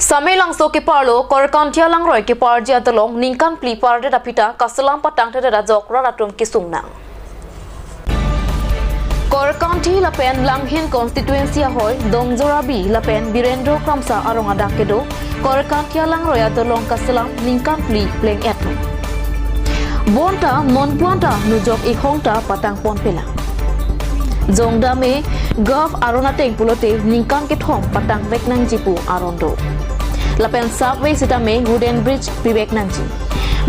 Samay lang so kiparlo korkantia lang roy kipar dia dolong ningkan pli par de dapita kasalam patang de rajok ratum kisung nang korkanti lapen langhin constituency hoy dongjorabi lapen Birendro Kramsa arong adakedo korkantia lang roy dolong kasalam ningkan pli pleng etno bonta mon puanta nujok ikhongta patang pon pela Jongdame gov arona teng pulote ningkan kithong patang veknang jipu arondo Lapen subway sitame wooden bridge bibek nangji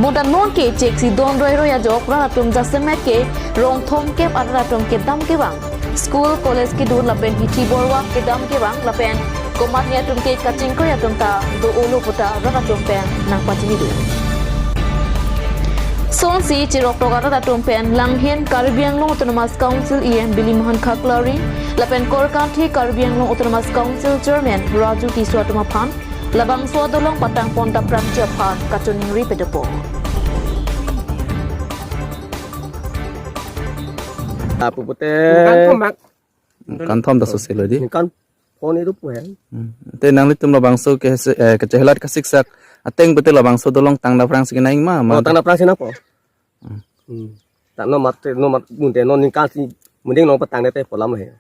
Bodan non ke cek si don roy roya jok ratum jasemet ke rong thom ke aratum ke dam ke bang school college ke dur lapen hichi borwa ke dam ke bang lapen komat nia tum ke kaching ko ya tum ta do olo puta ratum pen nang pachini du Son si chirok togara ratum pen langhen Caribbean Long Autonomous Council EM Billy Mohan Khaklari lapen Korkanthi Caribbean Long Autonomous Council Chairman Raju Tiswatuma Phan Labang suadolong patang ponta pram Japan kacuning ripedepo. Apa pute? Kan thom da sosial di. Kan phone itu puhe. Te nang litum labang so ke kecehelat kasik sak ateng betul labang so dolong tang da frang sinaing ma. Oh tang da frang sina po. Tak no mat munte no ningkan si mending no petang dete polam he.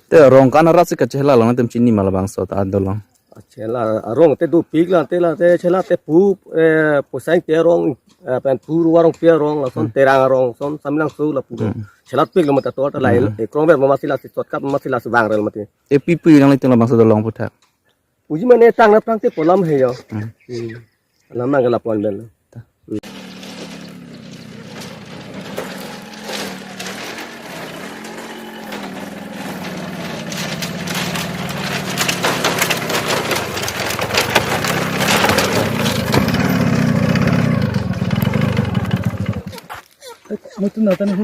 Te rong kan rat si kecehela long tem chini ma labang so ta dolong. Chela rong te du pig la te chela te pu posai te rong pen pu warong pe rong la son terang rong son samilang su la pu chela pig la mata to ta lai e krong ber mama sila si tot kap mama sila subang rel mati E pipi nang litum labang so dolong putak. uji mane tang na prang te polam he yo lama ga la pon bel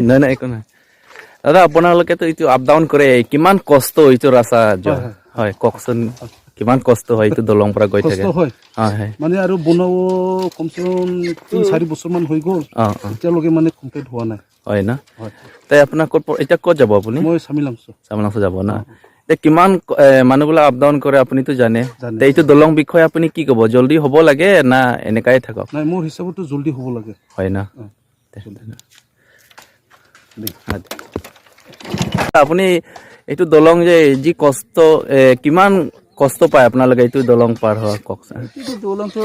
নাই নাই একো নাই দাদা আপোনালোকে তো এইটো up down কৰে কিমান কষ্ট এইটো ৰাস্তা হয় ককচোন কিমান কষ্ট হয় এইটো দলং পৰা গৈ থাকে হয় হয় মানে আৰু বনাব কমসে কম 3-4 বছৰ মান হৈ গ'ল এতিয়ালৈকে মানে কমপ্লিট হোৱা নাই হয় না তাই আপোনাৰ এতিয়া ক'ত যাব আপুনি মই চামিলাংছ যাব না কিমান মানুহবিলাক আপ ডাউন কৰে আপুনিতো জানে এইটো দলং বিষয়ে আপুনি কি ক'ব জলদি হ'ব লাগে না এনেকাই থাকক নাই মোৰ হিচাপতো জলদি হ'ব লাগে হয় না আপুনি এইটো দলং যে যি কষ্ট কিমান কষ্ট পায় আপোনালোকে এইটো দলং পাৰ হোৱা কওকচোন এইটো দলংটো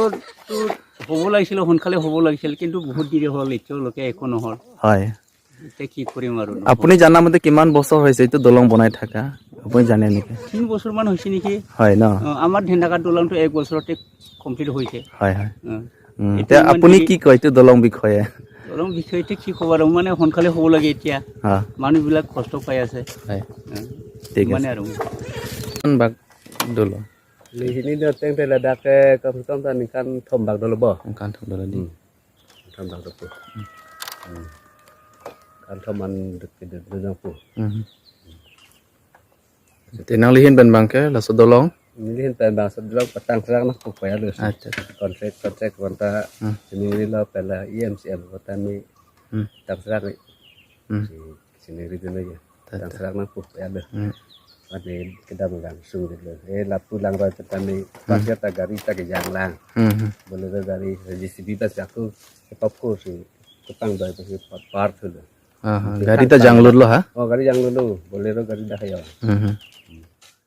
হ'ব লাগিছিল সোনকালে হ'ব লাগিছিল কিন্তু বহুত দেৰি হ'ল এতিয়ালৈকে একো নহ'ল হয় এতিয়া কি কৰিম আৰু আপুনি জানামতে কিমান বছৰ হৈছে এইটো দলং বনাই থাকা আপুনি জানে নেকি 3 বছৰমান হৈছে নেকি হয় ন আমাৰ ঢেন্দাকা দলংটো 1 বছৰতে কমপ্লিট হৈছে হয় হয় এতিয়া আপুনি কি কয় এইটো দলং বিষয়ে দলং বিষয়তে কি খবৰ মানে সোনকালে হ'ব লাগে এতিয়া মানুহবিলাক কষ্ট পাই আছে হয় ঠিক আছে মানে আৰু বাক দলং ini dia teng te ladak ke kamtom tan kan thombak dolo bo kan thom dolo di thombak do pu kan thoman de jang pu tenang lihin ban bangke la so dolong milihin pen bang sedulok petang serang nak pu ya lu acha konsep konta ini lo pela IMCM kota mi tang serang sini ritu aja tang serang nak pu ya lu Ade kita langsung gitu. Lapu lang roy petani pasir ta gari ta ke jang lang. Boleh dari registri bebas aku sepapku sih. Ketang dari pasir part tu. gari ta janglur lo ha Oh gari jang dulu. Boleh gari dah ya.